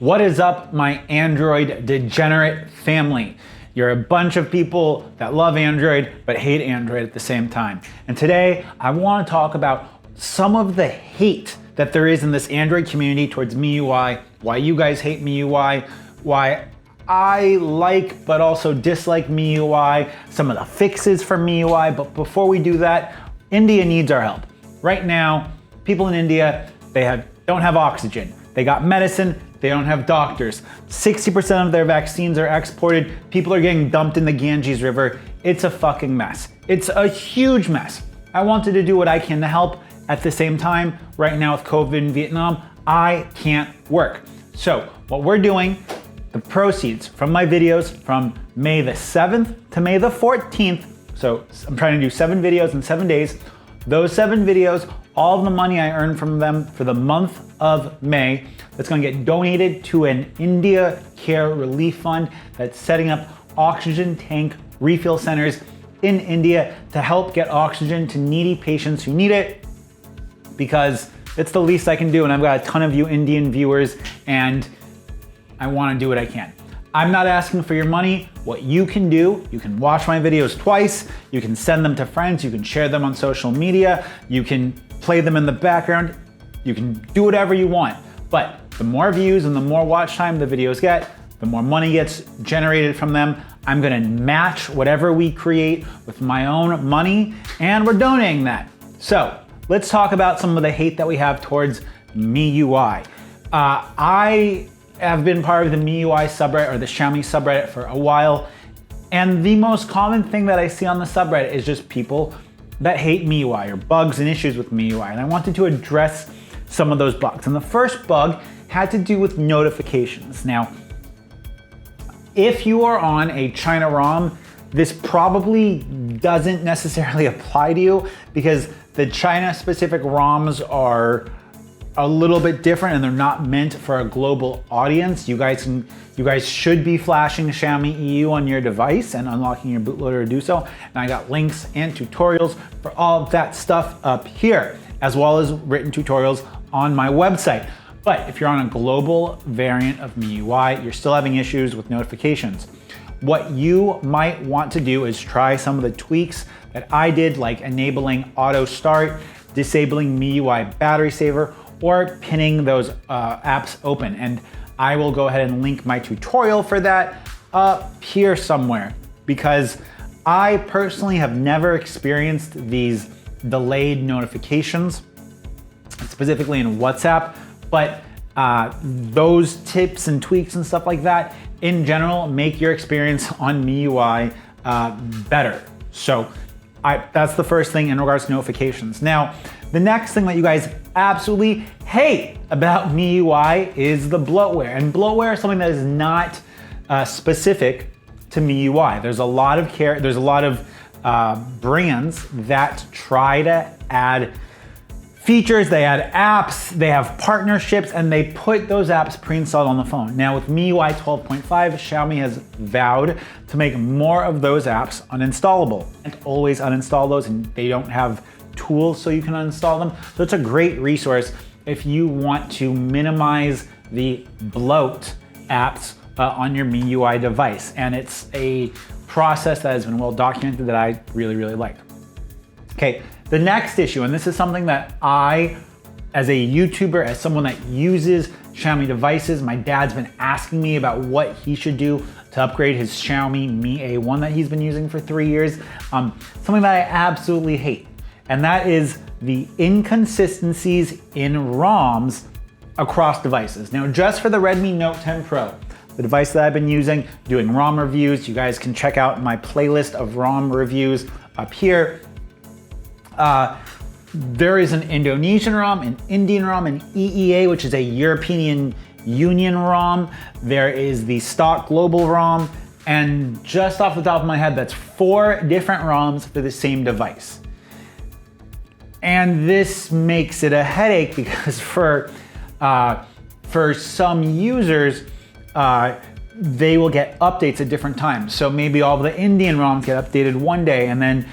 What is up, my Android degenerate family? You're a bunch of people that love Android but hate Android at the same time. And today I want to talk about some of the hate that there is in this Android community towards MIUI, why you guys hate MIUI, why I like but also dislike MIUI, some of the fixes for MIUI. But before we do that, India needs our help. Right now, people in India, don't have oxygen. They got medicine, they don't have doctors. 60% of their vaccines are exported. People are getting dumped in the Ganges River. It's a fucking mess. It's a huge mess. I wanted to do what I can to help. At the same time, right now with COVID in Vietnam, I can't work. So what we're doing, the proceeds from my videos from May the 7th to May the 14th, so I'm trying to do 7 videos in 7 days. Those 7 videos, all of the money I earned from them for the month of May, that's gonna get donated to an India Care Relief Fund that's setting up oxygen tank refill centers in India to help get oxygen to needy patients who need it, because it's the least I can do, and I've got a ton of you Indian viewers and I wanna do what I can. I'm not asking for your money. What you can do, you can watch my videos twice, you can send them to friends, you can share them on social media, you can play them in the background, you can do whatever you want. But the more views and the more watch time the videos get, the more money gets generated from them. I'm gonna match whatever we create with my own money, and we're donating that. So let's talk about some of the hate that we have towards MIUI. I have been part of the MIUI subreddit or the Xiaomi subreddit for a while, and the most common thing that I see on the subreddit is just people that hate MIUI or bugs and issues with MIUI, and I wanted to address some of those bugs. And the first bug had to do with notifications. Now, if you are on a China ROM, this probably doesn't necessarily apply to you because the China-specific ROMs are a little bit different and they're not meant for a global audience. You guys should be flashing Xiaomi EU on your device and unlocking your bootloader to do so. And I got links and tutorials for all of that stuff up here, as well as written tutorials on my website. But if you're on a global variant of MIUI, you're still having issues with notifications. What you might want to do is try some of the tweaks that I did, like enabling auto start, disabling MIUI battery saver, or pinning those apps open. And I will go ahead and link my tutorial for that up here somewhere, because I personally have never experienced these delayed notifications, specifically in WhatsApp, but those tips and tweaks and stuff like that in general make your experience on MIUI better. So that's the first thing in regards to notifications. Now, the next thing that you guys absolutely hate about MIUI is the bloatware. And bloatware is something that is not specific to MIUI. There's a lot of brands that try to add features, they add apps, they have partnerships, and they put those apps pre-installed on the phone. Now with MIUI 12.5, Xiaomi has vowed to make more of those apps uninstallable and always uninstall those, and they don't have tools so you can uninstall them. So it's a great resource if you want to minimize the bloat apps on your MIUI device. And it's a process that has been well documented that I really, really like. Okay, the next issue, and this is something that I, as a YouTuber, as someone that uses Xiaomi devices, my dad's been asking me about what he should do to upgrade his Xiaomi Mi A1 that he's been using for 3 years. Something that I absolutely hate, and that is the inconsistencies in ROMs across devices. Now, just for the Redmi Note 10 Pro, the device that I've been using, doing ROM reviews, you guys can check out my playlist of ROM reviews up here. There is an Indonesian ROM, an Indian ROM, an EEA, which is a European Union ROM. There is the stock global ROM, and just off the top of my head, that's 4 different ROMs for the same device. And this makes it a headache because for some users, they will get updates at different times. So maybe all the Indian ROMs get updated one day, and then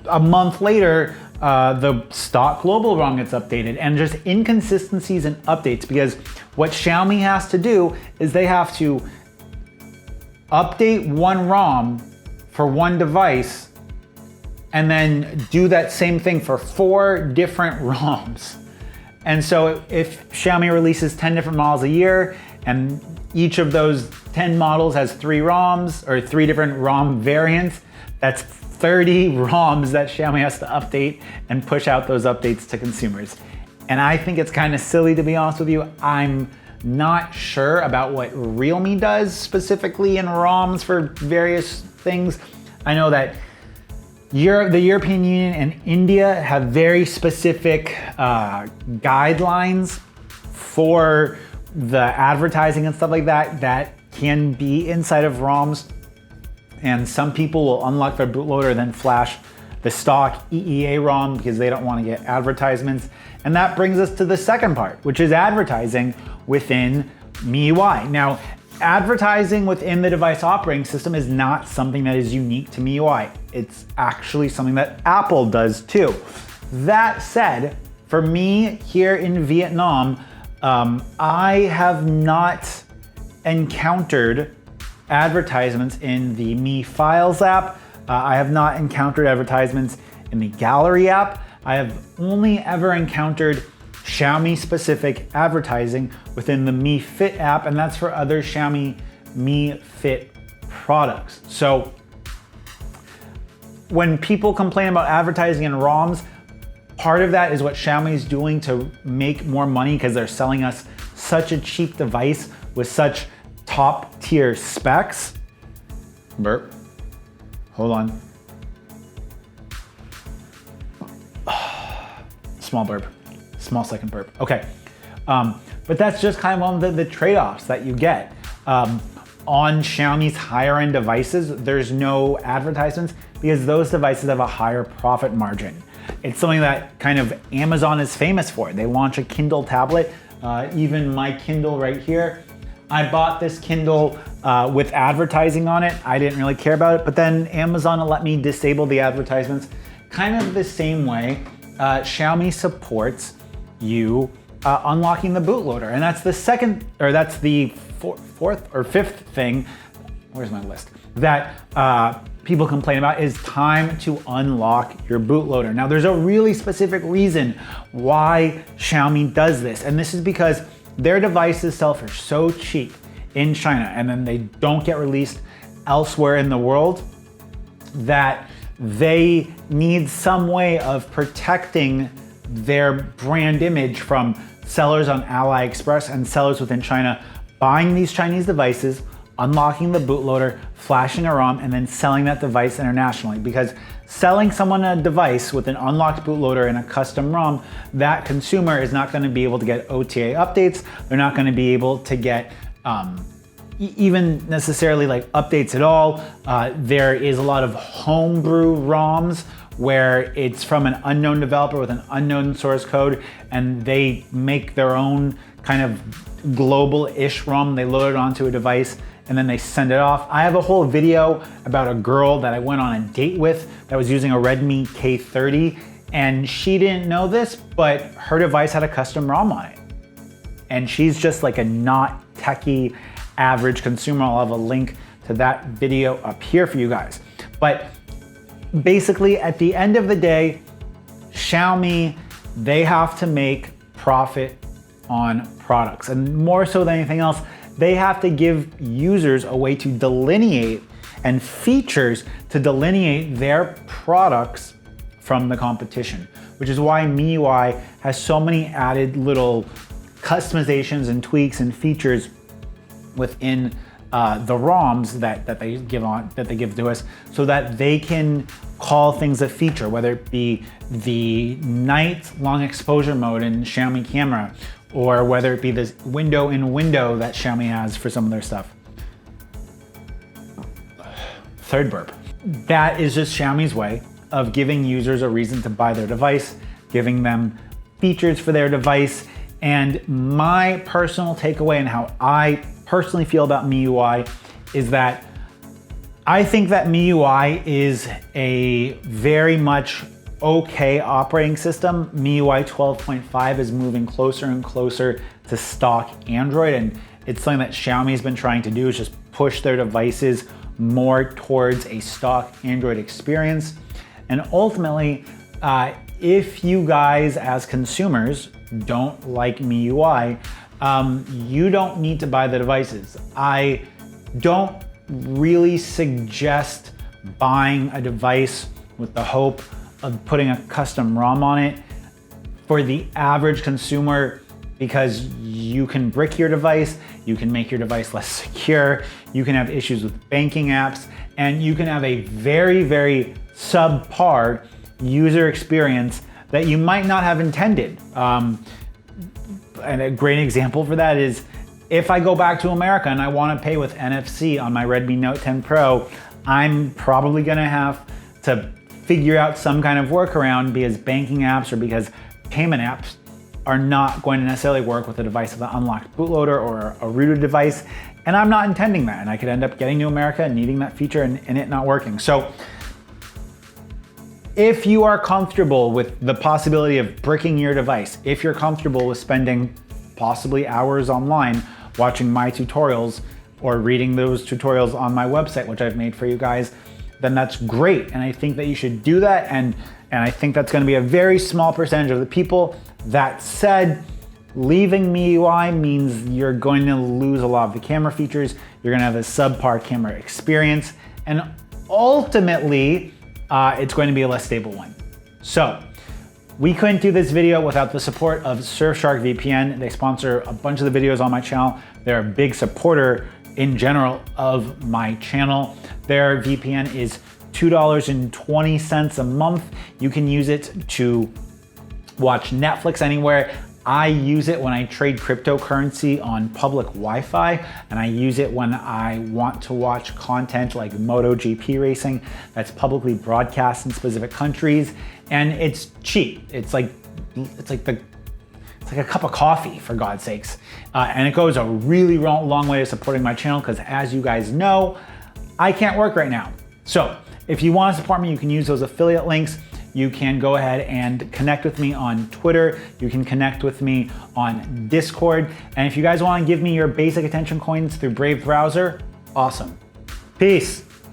a month later, the stock global ROM gets updated, and just inconsistencies in updates, because what Xiaomi has to do is they have to update one ROM for one device and then do that same thing for 4 different ROMs. And so if Xiaomi releases 10 different models a year and each of those 10 models has 3 ROMs or 3 different ROM variants, that's 30 ROMs that Xiaomi has to update and push out those updates to consumers. And I think it's kind of silly, to be honest with you. I'm not sure about what Realme does specifically in ROMs for various things. I know that the European Union and India have very specific guidelines for the advertising and stuff like that that can be inside of ROMs. And some people will unlock their bootloader and then flash the stock EEA ROM because they don't want to get advertisements. And that brings us to the second part, which is advertising within MIUI. Now, advertising within the device operating system is not something that is unique to MIUI. It's actually something that Apple does too. That said, for me here in Vietnam, I have not encountered advertisements in the Mi Files app. I have not encountered advertisements in the Gallery app. I have only ever encountered Xiaomi specific advertising within the Mi Fit app, and that's for other Xiaomi Mi Fit products. So when people complain about advertising in ROMs, part of that is what Xiaomi is doing to make more money because they're selling us such a cheap device with such top tier specs. Burp. Hold on. Small burp. Small second burp. Okay. But that's just kind of one of the trade-offs that you get. On Xiaomi's higher end devices, there's no advertisements because those devices have a higher profit margin. It's something that kind of Amazon is famous for. They launch a Kindle tablet, even my Kindle right here. I bought this Kindle with advertising on it. I didn't really care about it, but then Amazon let me disable the advertisements. Kind of the same way Xiaomi supports you unlocking the bootloader. And that's the second, or that's the fourth or fifth thing, where's my list, that people complain about is time to unlock your bootloader. Now there's a really specific reason why Xiaomi does this. And this is because their devices sell for so cheap in China and then they don't get released elsewhere in the world that they need some way of protecting their brand image from sellers on AliExpress and sellers within China buying these Chinese devices, unlocking the bootloader, flashing a ROM, and then selling that device internationally. Because selling someone a device with an unlocked bootloader and a custom ROM, that consumer is not going to be able to get OTA updates. They're not going to be able to get even necessarily like updates at all. There is a lot of homebrew ROMs where it's from an unknown developer with an unknown source code and they make their own kind of global-ish ROM. They load it onto a device and then they send it off. I have a whole video about a girl that I went on a date with that was using a Redmi K30, and she didn't know this, but her device had a custom ROM on it. And she's just like a not techie average consumer. I'll have a link to that video up here for you guys. But basically at the end of the day, Xiaomi, they have to make profit on products. And more so than anything else, they have to give users a way to delineate and features to delineate their products from the competition, which is why MIUI has so many added little customizations and tweaks and features within the ROMs that they give to us, so that they can call things a feature, whether it be the night long exposure mode in Xiaomi camera, or whether it be this window in window that Xiaomi has for some of their stuff. Third burp. That is just Xiaomi's way of giving users a reason to buy their device, giving them features for their device. And my personal takeaway and how I personally feel about MIUI is that I think that MIUI is a very much okay operating system. MIUI 12.5 is moving closer and closer to stock Android, and it's something that Xiaomi's been trying to do, is just push their devices more towards a stock Android experience. And ultimately, if you guys as consumers don't like MIUI, you don't need to buy the devices. I don't really suggest buying a device with the hope of putting a custom ROM on it for the average consumer, because you can brick your device, you can make your device less secure, you can have issues with banking apps, and you can have a very, very subpar user experience that you might not have intended. And a great example for that is, if I go back to America and I want to pay with NFC on my Redmi Note 10 Pro, I'm probably going to have to figure out some kind of workaround, because banking apps or because payment apps are not going to necessarily work with a device with an unlocked bootloader or a rooted device. And I'm not intending that. And I could end up getting to America and needing that feature and it not working. So if you are comfortable with the possibility of bricking your device, if you're comfortable with spending possibly hours online watching my tutorials or reading those tutorials on my website, which I've made for you guys, then that's great. And I think that you should do that. And I think that's going to be a very small percentage of the people. That said, leaving MIUI means you're going to lose a lot of the camera features. You're going to have a subpar camera experience. And ultimately, it's going to be a less stable one. So we couldn't do this video without the support of Surfshark VPN. They sponsor a bunch of the videos on my channel. They're a big supporter in general of my channel. Their VPN is $2.20 a month. You can use it to watch Netflix anywhere. I use it when I trade cryptocurrency on public Wi-Fi, and I use it when I want to watch content like MotoGP racing that's publicly broadcast in specific countries, and it's cheap. It's like a cup of coffee, for God's sakes. And it goes a really long way to supporting my channel, because as you guys know, I can't work right now. So if you want to support me, you can use those affiliate links. You can go ahead and connect with me on Twitter. You can connect with me on Discord. And if you guys want to give me your basic attention coins through Brave Browser, awesome. Peace.